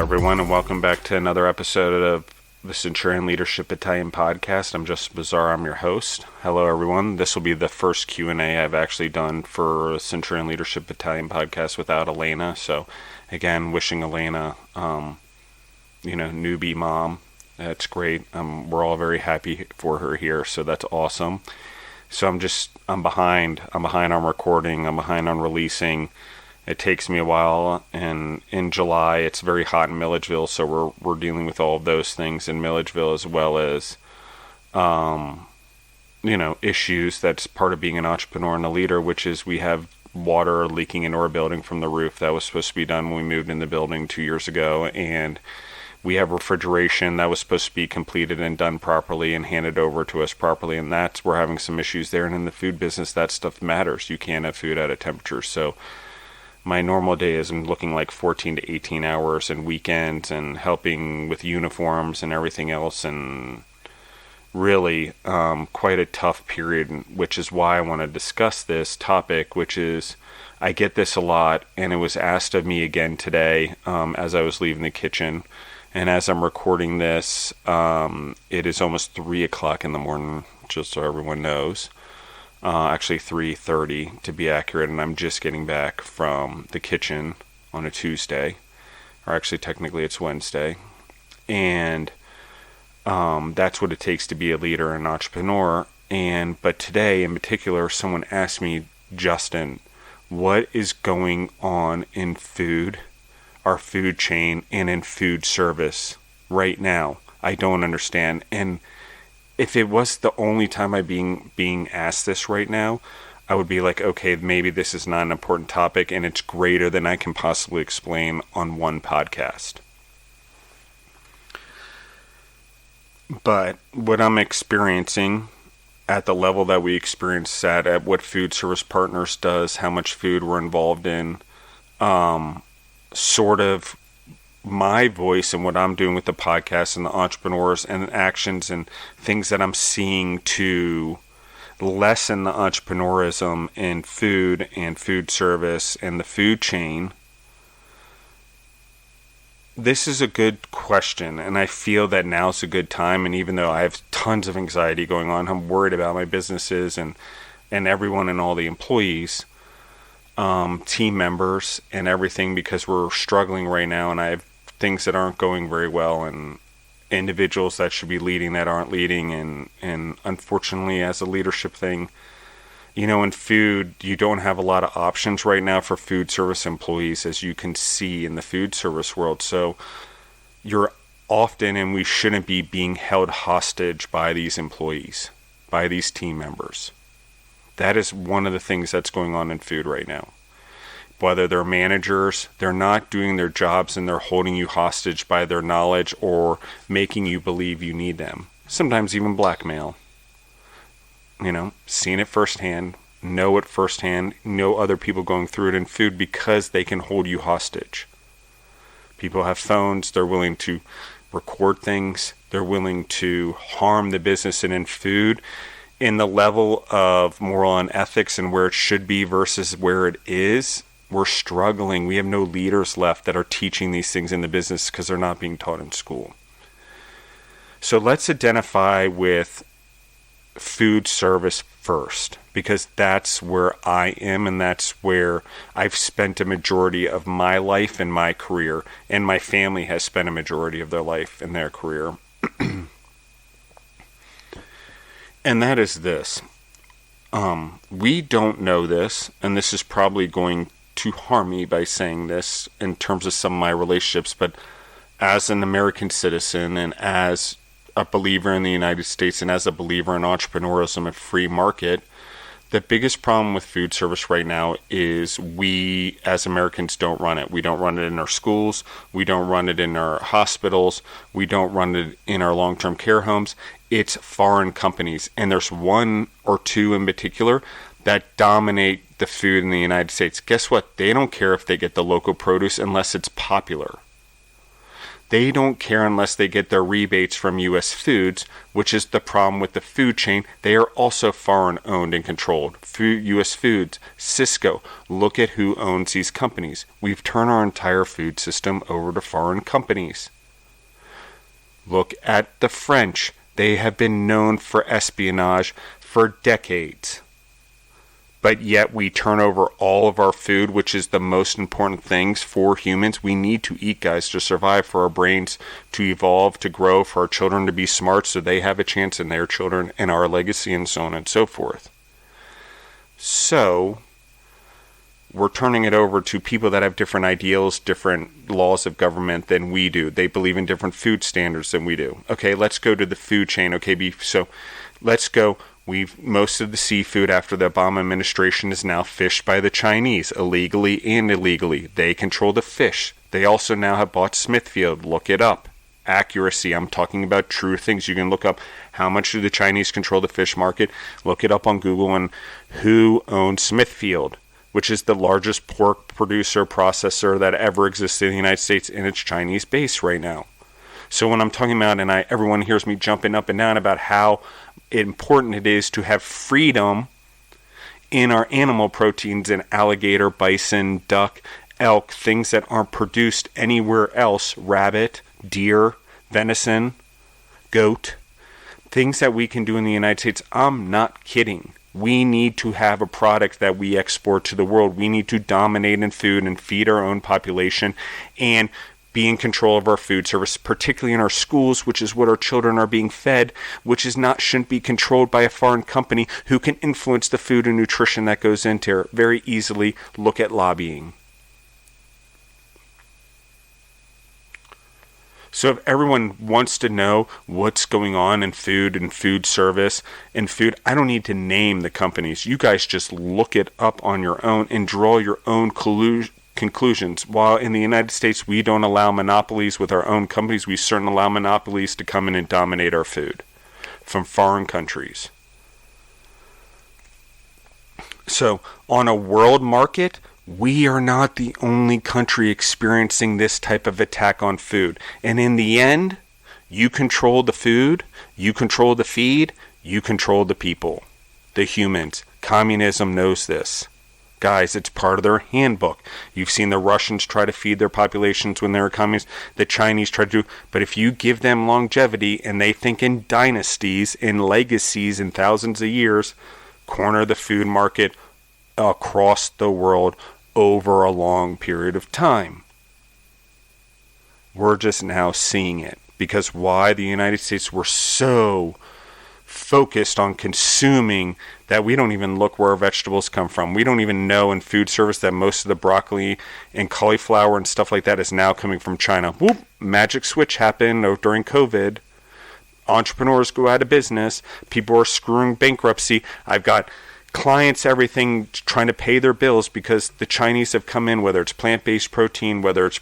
everyone, and welcome back to another episode of the Centurion Leadership Battalion podcast. I'm Justin Bizzarro. I'm your host. Hello, everyone. This will be the first Q&A I've actually done for Centurion Leadership Battalion podcast without Elena. So, again, wishing Elena, newbie mom. That's great. We're all very happy for her here, so that's awesome. So I'm behind. I'm behind on recording. I'm behind on releasing. It takes me a while, and in July it's very hot in Milledgeville, so we're dealing with all of those things in Milledgeville, as well as issues that's part of being an entrepreneur and a leader, which is we have water leaking into our building from the roof. That was supposed to be done when we moved in the building 2 years ago, and we have refrigeration that was supposed to be completed and done properly and handed over to us properly, and we're having some issues there. And in the food business, that stuff matters. You can't have food at a temperature. So my normal day is I'm looking like 14 to 18 hours and weekends and helping with uniforms and everything else, and really quite a tough period, which is why I want to discuss this topic, which is I get this a lot, and it was asked of me again today as I was leaving the kitchen. And as I'm recording this, it is almost 3 o'clock in the morning, just so everyone knows. Actually 3:30 to be accurate, and I'm just getting back from the kitchen on a Tuesday, or actually technically it's Wednesday, and that's what it takes to be a leader and an entrepreneur. But today in particular, someone asked me, Justin, what is going on in food, our food chain, and in food service right now? I don't understand. And if it was the only time I'm being asked this right now, I would be like, okay, maybe this is not an important topic, and it's greater than I can possibly explain on one podcast. But what I'm experiencing at the level that we experience at what Food Service Partners does, how much food we're involved in, sort of my voice and what I'm doing with the podcast and the entrepreneurs and the actions and things that I'm seeing to lessen the entrepreneurism in food and food service and the food chain. This is a good question, and I feel that now's a good time. And even though I have tons of anxiety going on, I'm worried about my businesses and everyone and all the employees, team members and everything, because we're struggling right now, and I have things that aren't going very well, and individuals that should be leading that aren't leading, and unfortunately, as a leadership thing, in food, you don't have a lot of options right now for food service employees, as you can see in the food service world. So you're often, and we shouldn't be, being held hostage by these employees, by these team members. That is one of the things that's going on in food right now. Whether they're managers, they're not doing their jobs and they're holding you hostage by their knowledge or making you believe you need them. Sometimes even blackmail. Seen it firsthand, know it firsthand, know other people going through it in food because they can hold you hostage. People have phones, they're willing to record things, they're willing to harm the business. And in food, in the level of moral and ethics and where it should be versus where it is, we're struggling. We have no leaders left that are teaching these things in the business because they're not being taught in school. So let's identify with food service first, because that's where I am, and that's where I've spent a majority of my life and my career, and my family has spent a majority of their life and their career. And that is this. We don't know this, and this is probably going to harm me by saying this in terms of some of my relationships, but as an American citizen and as a believer in the United States and as a believer in entrepreneurialism and free market, the biggest problem with food service right now is we as Americans don't run it. We don't run it in our schools. We don't run it in our hospitals. We don't run it in our long-term care homes. It's foreign companies, and there's one or two in particular that dominate the food in the United States. Guess what? They don't care if they get the local produce unless it's popular. They don't care unless they get their rebates from U.S. Foods, which is the problem with the food chain. They are also foreign owned and controlled. U.S. Foods, Cisco, look at who owns these companies. We've turned our entire food system over to foreign companies. Look at the French. They have been known for espionage for decades. But yet we turn over all of our food, which is the most important things for humans. We need to eat, guys, to survive, for our brains to evolve, to grow, for our children to be smart so they have a chance in their children and our legacy and so on and so forth. So we're turning it over to people that have different ideals, different laws of government than we do. They believe in different food standards than we do. Okay, let's go to the food chain. Okay, so let's go. Most of the seafood after the Obama administration is now fished by the Chinese, illegally and illegally. They control the fish. They also now have bought Smithfield. Look it up. Accuracy. I'm talking about true things. You can look up how much do the Chinese control the fish market. Look it up on Google and who owns Smithfield, which is the largest pork producer, processor that ever existed in the United States, and it's Chinese based right now. So when I'm talking about, and everyone hears me jumping up and down about how important it is to have freedom in our animal proteins in alligator, bison, duck, elk, things that aren't produced anywhere else, rabbit, deer, venison, goat, things that we can do in the United States. I'm not kidding. We need to have a product that we export to the world. We need to dominate in food and feed our own population and be in control of our food service, particularly in our schools, which is what our children are being fed, which shouldn't be controlled by a foreign company who can influence the food and nutrition that goes into it very easily. Look at lobbying. So if everyone wants to know what's going on in food and food service and food, I don't need to name the companies. You guys just look it up on your own and draw your own conclusions. While in the United States we don't allow monopolies with our own companies, we certainly allow monopolies to come in and dominate our food from foreign countries. So on a world market, we are not the only country experiencing this type of attack on food. And in the end, you control the food, you control the feed, you control the people, the humans. Communism knows this. Guys, it's part of their handbook. You've seen the Russians try to feed their populations when they were communists. The Chinese try to do. But if you give them longevity and they think in dynasties, in legacies, in thousands of years, corner the food market across the world over a long period of time. We're just now seeing it. Because why? The United States were so focused on consuming that we don't even look where our vegetables come from. We don't even know in food service that most of the broccoli and cauliflower and stuff like that is now coming from China. Whoop! Magic switch happened during COVID. Entrepreneurs go out of business. People are screwing bankruptcy. I've got clients, everything, trying to pay their bills because the Chinese have come in, whether it's plant-based protein, whether it's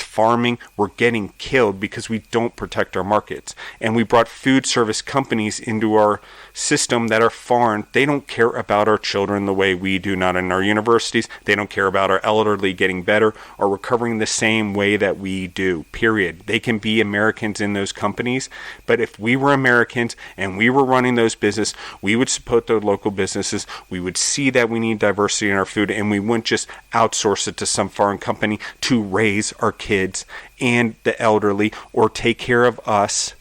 farming, we're getting killed because we don't protect our markets. And we brought food service companies into our system that are foreign. They don't care about our children the way we do, not in our universities. They don't care about our elderly getting better or recovering the same way that we do, period. They can be Americans in those companies, but if we were Americans and we were running those businesses, we would support the local businesses. We would see that we need diversity in our food, and we wouldn't just outsource it to some foreign company to raise our kids and the elderly or take care of us.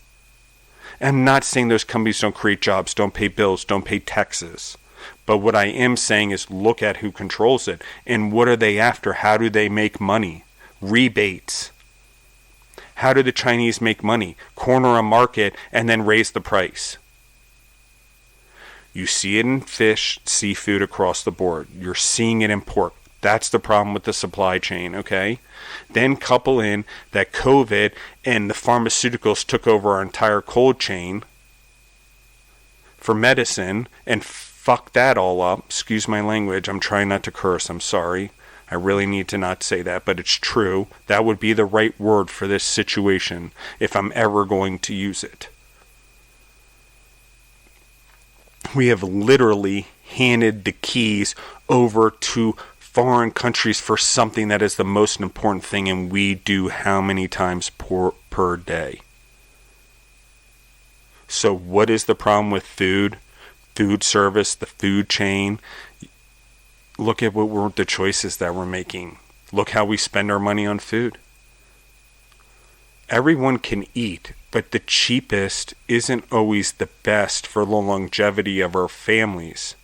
I'm not saying those companies don't create jobs, don't pay bills, don't pay taxes. But what I am saying is look at who controls it and what are they after? How do they make money? Rebates. How do the Chinese make money? Corner a market and then raise the price. You see it in fish, seafood across the board. You're seeing it in pork. That's the problem with the supply chain, okay? Then couple in that COVID and the pharmaceuticals took over our entire cold chain for medicine and fucked that all up. Excuse my language. I'm trying not to curse. I'm sorry. I really need to not say that, but it's true. That would be the right word for this situation if I'm ever going to use it. We have literally handed the keys over to foreign countries for something that is the most important thing, and we do how many times per day? So what is the problem with food service, the food chain? Look at the choices that we're making. Look how we spend our money on food. Everyone can eat, but the cheapest isn't always the best for the longevity of our families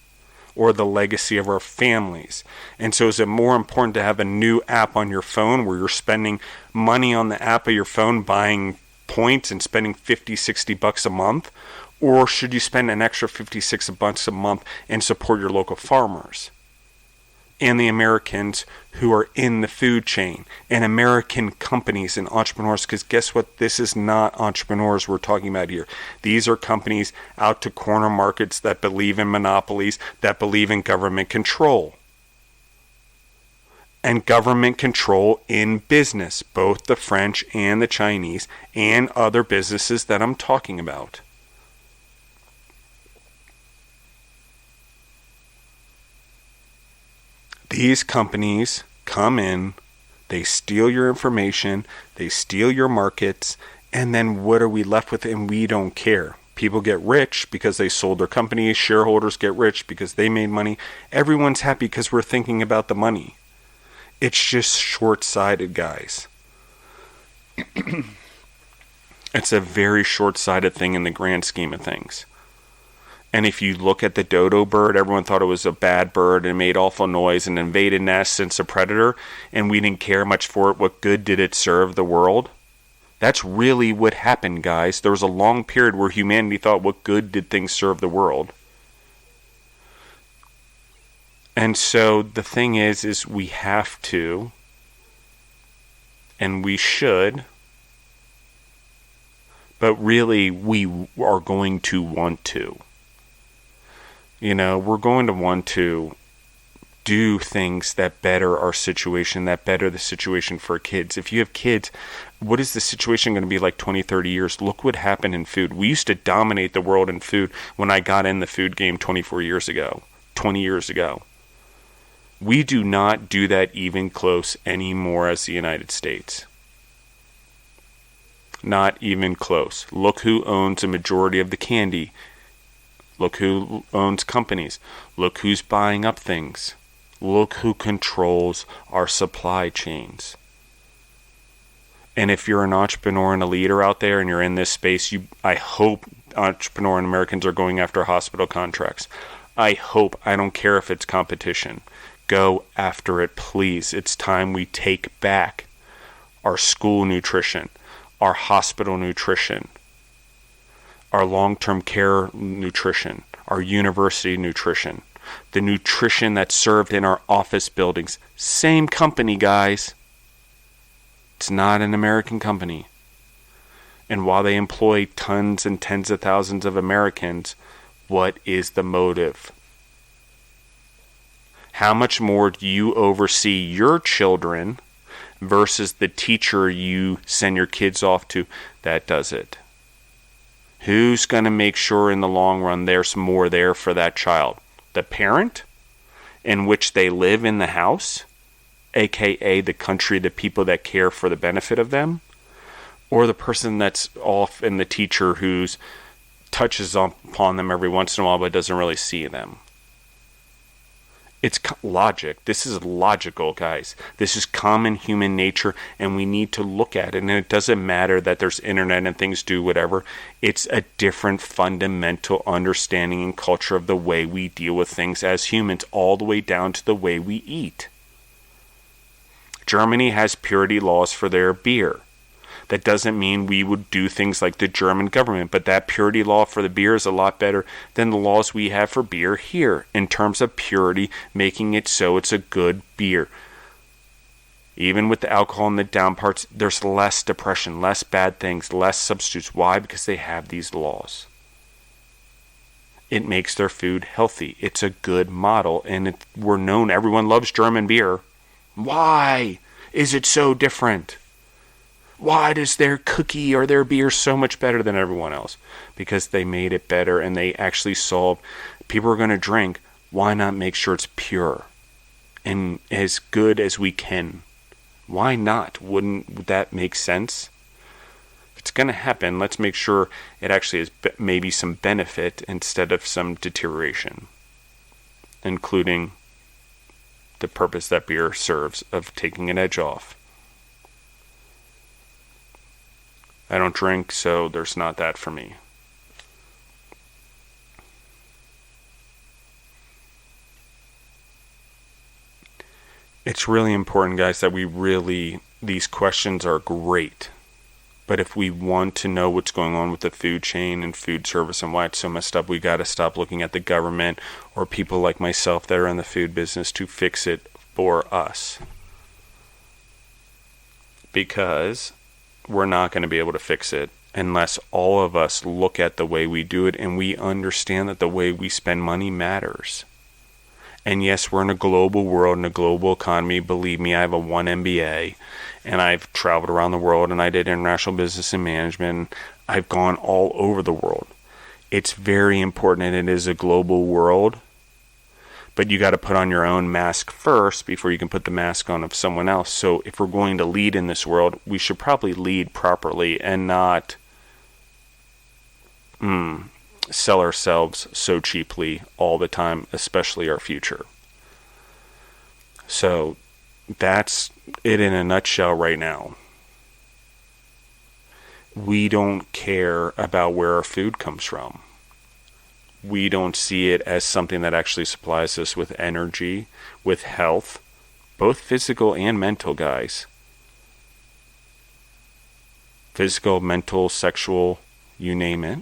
or the legacy of our families. And so is it more important to have a new app on your phone where you're spending money on the app of your phone buying points and spending $50-$60 a month? Or should you spend an extra $56 a month and support your local farmers and the Americans who are in the food chain and American companies and entrepreneurs? Because guess what? This is not entrepreneurs we're talking about here. These are companies out to corner markets that believe in monopolies, that believe in government control. And government control in business, both the French and the Chinese and other businesses that I'm talking about. These companies come in, they steal your information, they steal your markets, and then what are we left with? And we don't care. People get rich because they sold their companies. Shareholders get rich because they made money. Everyone's happy because we're thinking about the money. It's just short-sighted, guys. It's a very short-sighted thing in the grand scheme of things. And if you look at the dodo bird, everyone thought it was a bad bird and made awful noise and invaded nests since a predator, and we didn't care much for it. What good did it serve the world? That's really what happened, guys. There was a long period where humanity thought, what good did things serve the world? And so the thing is we have to, and we should, but really we are going to want to. You know, we're going to want to do things that better our situation, that better the situation for kids. If you have kids, what is the situation going to be like 20, 30 years? Look what happened in food. We used to dominate the world in food when I got in the food game 20 years ago. We do not do that even close anymore as the United States. Not even close. Look who owns a majority of the candy. Look who owns companies. Look who's buying up things. Look who controls our supply chains. And if you're an entrepreneur and a leader out there and you're in this space, I hope entrepreneur and Americans are going after hospital contracts. I don't care if it's competition. Go after it, please. It's time we take back our school nutrition, our hospital nutrition, our long-term care nutrition, our university nutrition, the nutrition that's served in our office buildings. Same company, guys. It's not an American company. And while they employ tons and tens of thousands of Americans, what is the motive? How much more do you oversee your children versus the teacher you send your kids off to that does it? Who's going to make sure in the long run there's more there for that child? The parent in which they live in the house, aka the country, the people that care for the benefit of them? Or the person that's off and the teacher who touches upon them every once in a while but doesn't really see them? It's logic. This is logical, guys. This is common human nature, and we need to look at it. And it doesn't matter that there's internet and things do whatever. It's a different fundamental understanding and culture of the way we deal with things as humans, all the way down to the way we eat. Germany has purity laws for their beer. That doesn't mean we would do things like the German government, but that purity law for the beer is a lot better than the laws we have for beer here in terms of purity, making it so it's a good beer. Even with the alcohol in the down parts, there's less depression, less bad things, less substitutes. Why? Because they have these laws. It makes their food healthy. It's a good model, and we're known, everyone loves German beer. Why is it so different? Why does their cookie or their beer so much better than everyone else? Because they made it better and they actually solved, people are going to drink, why not make sure it's pure? and as good as we can. Why not? Wouldn't that make sense? If it's going to happen, let's make sure it actually is maybe some benefit instead of some deterioration, including the purpose that beer serves of taking an edge off. I don't drink, so there's not that for me. It's really important, guys, that these questions are great. But if we want to know what's going on with the food chain and food service and why it's so messed up, we got to stop looking at the government or people like myself that are in the food business to fix it for us. Because we're not going to be able to fix it unless all of us look at the way we do it and we understand that the way we spend money matters. And yes, we're in a global world, in a global economy. Believe me, I have a 1 MBA, and I've traveled around the world, and I did international business and management. I've gone all over the world. It's very important, and it is a global world. But you got to put on your own mask first before you can put the mask on of someone else. So if we're going to lead in this world, we should probably lead properly and not sell ourselves so cheaply all the time, especially our future. So that's it in a nutshell right now. We don't care about where our food comes from. We don't see it as something that actually supplies us with energy, with health, both physical and mental, guys. Physical, mental, sexual, you name it.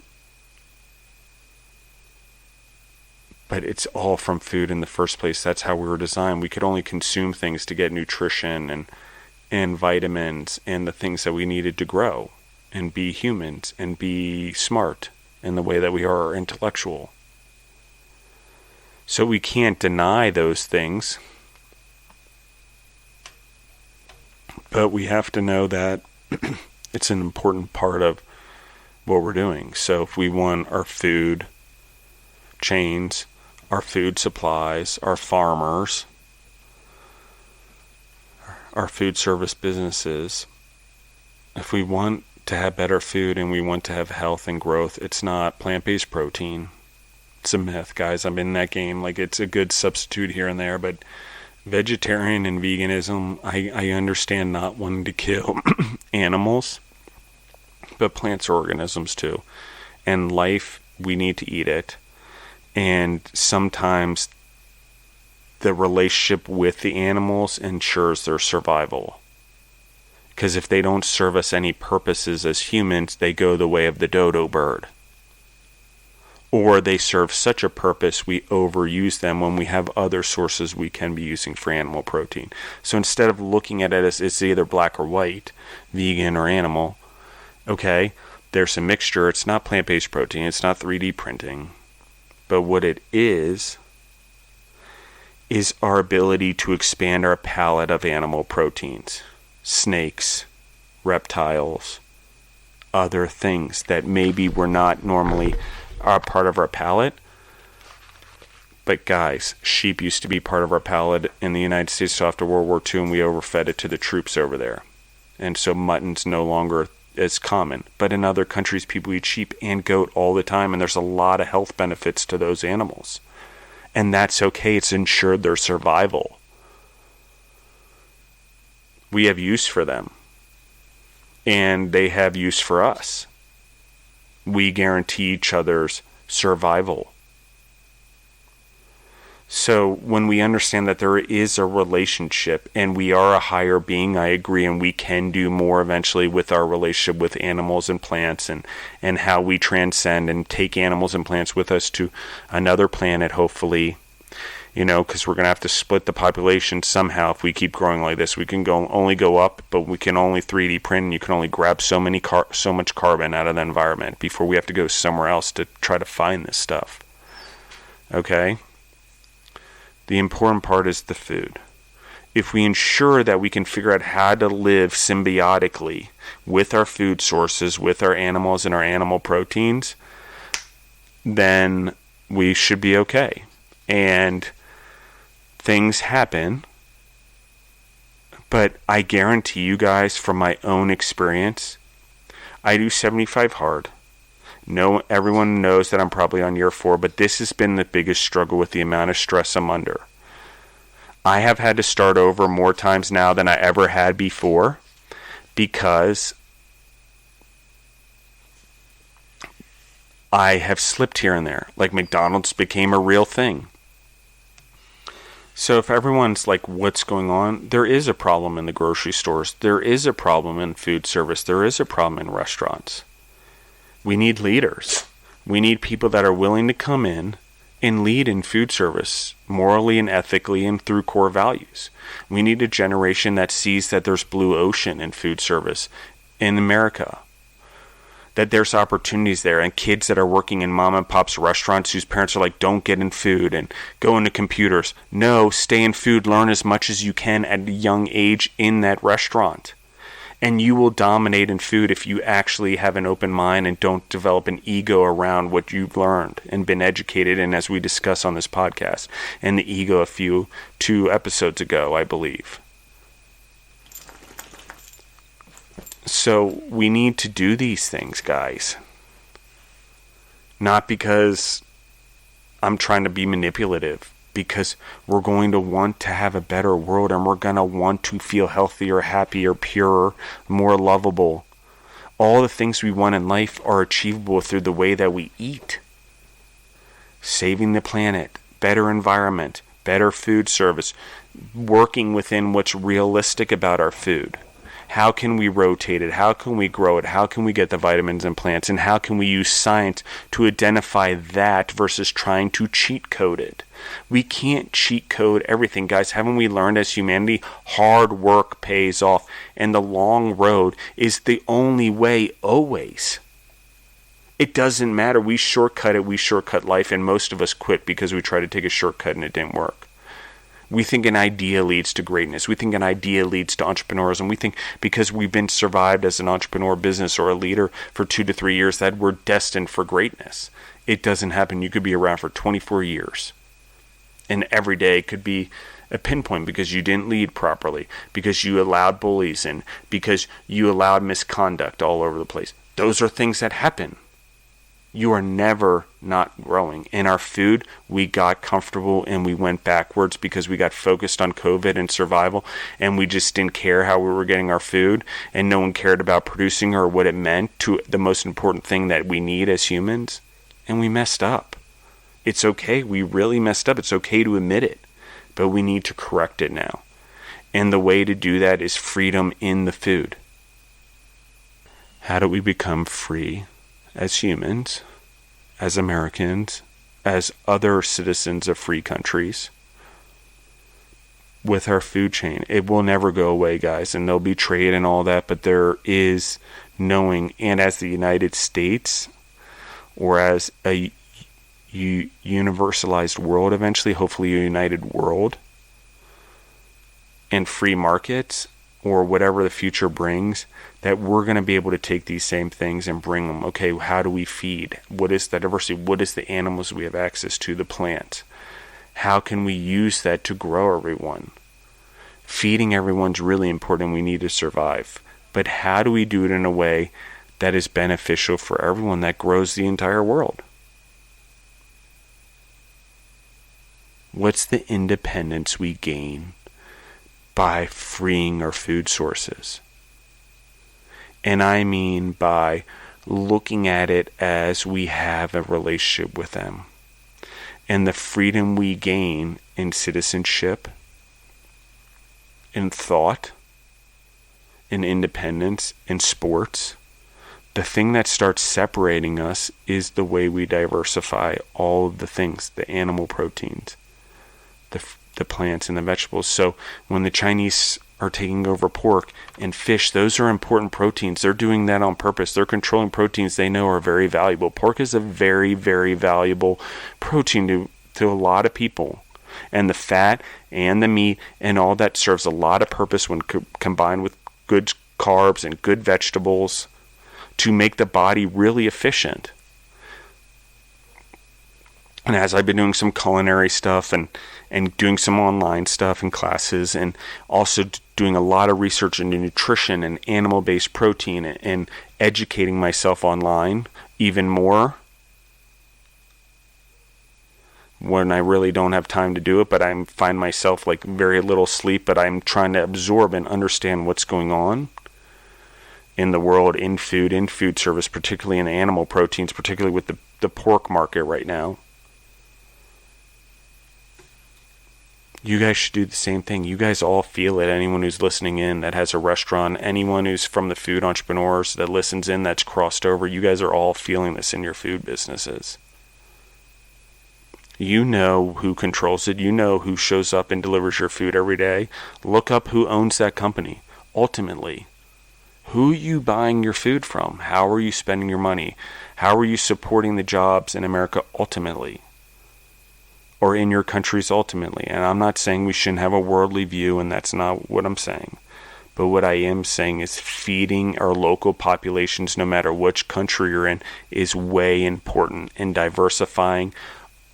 But it's all from food in the first place. That's how we were designed. We could only consume things to get nutrition and vitamins and the things that we needed to grow and be humans and be smart in the way that we are intellectual. So we can't deny those things. But we have to know that it's an important part of what we're doing. So if we want our food chains, our food supplies, our farmers, our food service businesses, if we want to have better food and we want to have health and growth, it's not plant-based protein. It's a myth, guys. I'm in that game. Like, it's a good substitute here and there, but vegetarian and veganism, I understand not wanting to kill animals, but plants are organisms too. And life, we need to eat it. And sometimes the relationship with the animals ensures their survival. Because if they don't serve us any purposes as humans, they go the way of the dodo bird. Or they serve such a purpose, we overuse them when we have other sources we can be using for animal protein. So instead of looking at it as it's either black or white, vegan or animal, okay, there's a mixture. It's not plant-based protein. It's not 3D printing. But what it is our ability to expand our palette of animal proteins. Snakes, reptiles, other things that maybe were not normally a part of our palate. But guys, sheep used to be part of our palate in the United States after World War II, and we overfed it to the troops over there. And so mutton's no longer as common. But in other countries, people eat sheep and goat all the time, and there's a lot of health benefits to those animals. And that's okay. It's ensured their survival. We have use for them. And they have use for us. We guarantee each other's survival. So when we understand that there is a relationship and we are a higher being, I agree, and we can do more eventually with our relationship with animals and plants and how we transcend and take animals and plants with us to another planet, hopefully, because we're going to have to split the population somehow if we keep growing like this. We can only go up, but we can only 3D print, and you can only grab so much carbon out of the environment before we have to go somewhere else to try to find this stuff. Okay? The important part is the food. If we ensure that we can figure out how to live symbiotically with our food sources, with our animals and our animal proteins, then we should be okay. And things happen But I guarantee you guys, from my own experience, I do 75 hard. No, everyone knows that I'm probably on year 4, but this has been the biggest struggle with the amount of stress I'm under. I have had to start over more times now than I ever had before because I have slipped here and there. Like McDonald's became a real thing. So if everyone's like, what's going on? There is a problem in the grocery stores. There is a problem in food service. There is a problem in restaurants. We need leaders. We need people that are willing to come in and lead in food service, morally and ethically and through core values. We need a generation that sees that there's blue ocean in food service in America, that there's opportunities there, and kids that are working in mom and pop's restaurants whose parents are like, don't get in food and go into computers. No, stay in food, learn as much as you can at a young age in that restaurant. And you will dominate in food if you actually have an open mind and don't develop an ego around what you've learned and been educated in, as we discuss on this podcast, and the ego two episodes ago, I believe. So we need to do these things, guys. Not because I'm trying to be manipulative, because we're going to want to have a better world, and we're going to want to feel healthier, happier, purer, more lovable. All the things we want in life are achievable through the way that we eat. Saving the planet, better environment, better food service, working within what's realistic about our food. How can we rotate it? How can we grow it? How can we get the vitamins in plants? And how can we use science to identify that versus trying to cheat code it? We can't cheat code everything, guys. Haven't we learned as humanity, hard work pays off, and the long road is the only way always. It doesn't matter. We shortcut it. We shortcut life, and most of us quit because we tried to take a shortcut and it didn't work. We think an idea leads to greatness. We think an idea leads to entrepreneurship. We think because we've been survived as an entrepreneur business or a leader for 2 to 3 years that we're destined for greatness. It doesn't happen. You could be around for 24 years. And every day could be a pinpoint because you didn't lead properly, because you allowed bullies in, because you allowed misconduct all over the place. Those are things that happen. You are never not growing. In our food, we got comfortable and we went backwards because we got focused on COVID and survival, and we just didn't care how we were getting our food, and no one cared about producing or what it meant to the most important thing that we need as humans, and we messed up. It's okay. We really messed up. It's okay to admit it, but we need to correct it now. And the way to do that is freedom in the food. How do we become free as humans, as Americans, as other citizens of free countries with our food chain? It will never go away, guys, and there'll be trade and all that, but there is knowing, and as the United States, or as a universalized world eventually, hopefully a united world, and free markets, or whatever the future brings, that we're going to be able to take these same things and bring them. Okay, how do we feed? What is the diversity? What is the animals we have access to? The plants. How can we use that to grow everyone? Feeding everyone's really important. We need to survive. But how do we do it in a way that is beneficial for everyone, that grows the entire world? What's the independence we gain by freeing our food sources? And I mean by looking at it as we have a relationship with them. And the freedom we gain in citizenship, in thought, in independence, in sports. The thing that starts separating us is the way we diversify all of the things, the animal proteins, the plants and the vegetables. So when the Chinese are taking over pork and fish, those are important proteins. They're doing that on purpose. They're controlling proteins they know are very valuable. Pork is a very, very valuable protein to a lot of people. And the fat and the meat and all that serves a lot of purpose when combined with good carbs and good vegetables to make the body really efficient. And as I've been doing some culinary stuff and doing some online stuff and classes, and also doing a lot of research into nutrition and animal-based protein, and educating myself online even more when I really don't have time to do it, but I find myself like very little sleep, but I'm trying to absorb and understand what's going on in the world, in food service, particularly in animal proteins, particularly with the pork market right now. You guys should do the same thing. You guys all feel it. Anyone who's listening in that has a restaurant, anyone who's from the food entrepreneurs that listens in that's crossed over, you guys are all feeling this in your food businesses. You know who controls it. You know who shows up and delivers your food every day. Look up who owns that company. Ultimately, who are you buying your food from? How are you spending your money? How are you supporting the jobs in America ultimately? Or in your countries ultimately? And I'm not saying we shouldn't have a worldly view, and that's not what I'm saying. But what I am saying is feeding our local populations, no matter which country you're in, is way important in diversifying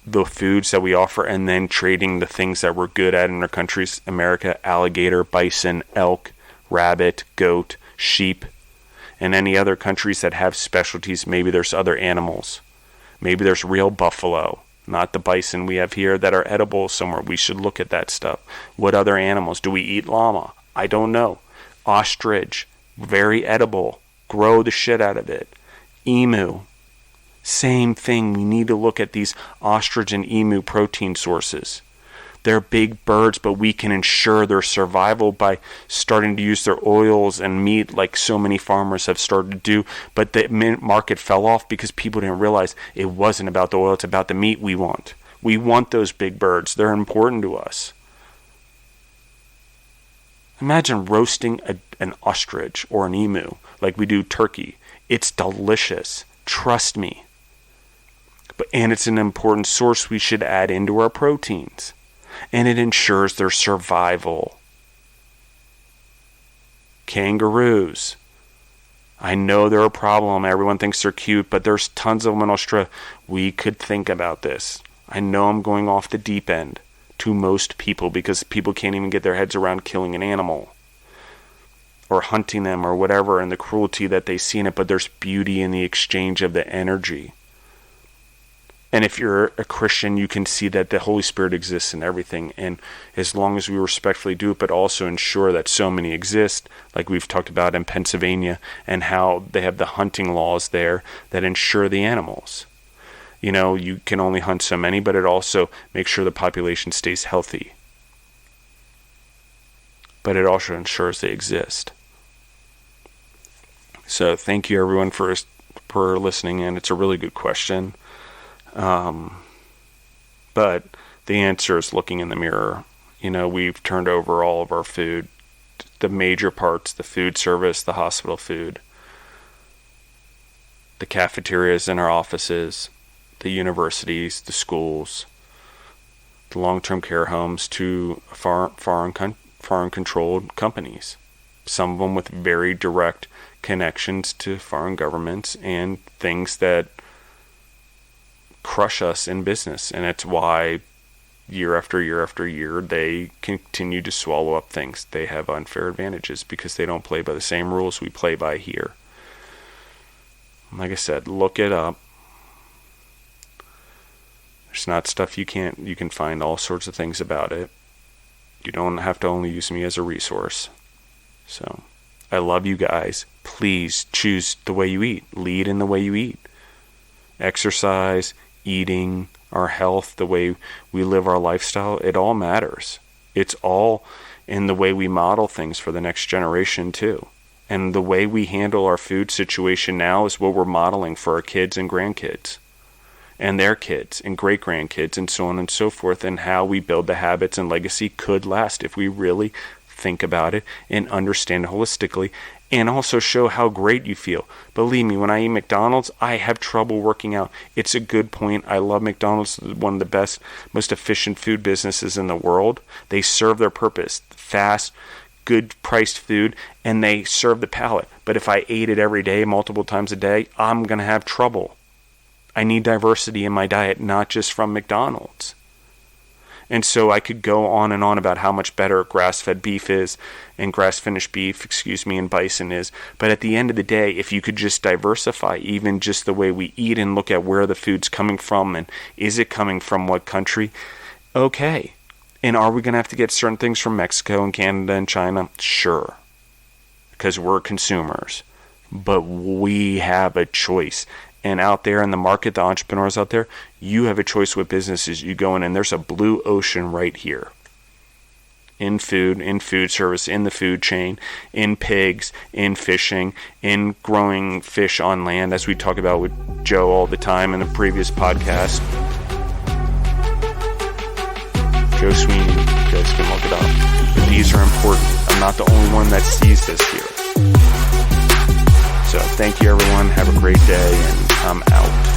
the foods that we offer, and then trading the things that we're good at in our countries. America: alligator, bison, elk, rabbit, goat, sheep. And any other countries that have specialties, maybe there's other animals. Maybe there's real buffalo, not the bison we have here, that are edible somewhere. We should look at that stuff. What other animals? Do we eat llama? I don't know. Ostrich, very edible. Grow the shit out of it. Emu, same thing. We need to look at these ostrich and emu protein sources. They're big birds, but we can ensure their survival by starting to use their oils and meat like so many farmers have started to do. But the market fell off because people didn't realize it wasn't about the oil, it's about the meat we want. We want those big birds. They're important to us. Imagine roasting an ostrich or an emu like we do turkey. It's delicious. Trust me. And it's an important source we should add into our proteins. And it ensures their survival. Kangaroos. I know they're a problem. Everyone thinks they're cute, but there's tons of them in Australia. We could think about this. I know I'm going off the deep end to most people because people can't even get their heads around killing an animal or hunting them or whatever, and the cruelty that they see in it, but there's beauty in the exchange of the energy. And if you're a Christian, you can see that the Holy Spirit exists in everything. And as long as we respectfully do it, but also ensure that so many exist, like we've talked about in Pennsylvania, and how they have the hunting laws there that ensure the animals. You know, you can only hunt so many, but it also makes sure the population stays healthy. But it also ensures they exist. So thank you everyone for listening in. It's a really good question. But the answer is looking in the mirror. You know, we've turned over all of our food, the major parts, the food service, the hospital food, the cafeterias in our offices, the universities, the schools, the long-term care homes to foreign-controlled companies. Some of them with very direct connections to foreign governments and things that crush us in business. And it's why year after year after year they continue to swallow up things. They have unfair advantages because they don't play by the same rules we play by here. Like I said, look it up. There's not stuff you can find all sorts of things about it. You don't have to only use me as a resource. So I love you guys. Please choose the way you eat. Lead in the way you eat. Exercise, eating, our health, the way we live our lifestyle, it all matters. It's all in the way we model things for the next generation too. And the way we handle our food situation now is what we're modeling for our kids and grandkids and their kids and great-grandkids and so on and so forth, and how we build the habits and legacy could last if we really think about it and understand holistically, and also show how great you feel. Believe me, when I eat McDonald's, I have trouble working out. It's a good point. I love McDonald's, one of the best, most efficient food businesses in the world. They serve their purpose, fast, good priced food, and they serve the palate. But if I ate it every day, multiple times a day, I'm going to have trouble. I need diversity in my diet, not just from McDonald's. And so I could go on and on about how much better grass-fed beef is and grass-finished beef, and bison is. But at the end of the day, if you could just diversify even just the way we eat and look at where the food's coming from and is it coming from what country, okay. And are we going to have to get certain things from Mexico and Canada and China? Sure. Because we're consumers. But we have a choice. And out there in the market, the entrepreneurs out there, you have a choice with businesses you go in, and there's a blue ocean right here. In food service, in the food chain, in pigs, in fishing, in growing fish on land, as we talk about with Joe all the time in the previous podcast. Joe Sweeney, you guys can look it up. But these are important. I'm not the only one that sees this here. So thank you, everyone. Have a great day, and I'm out.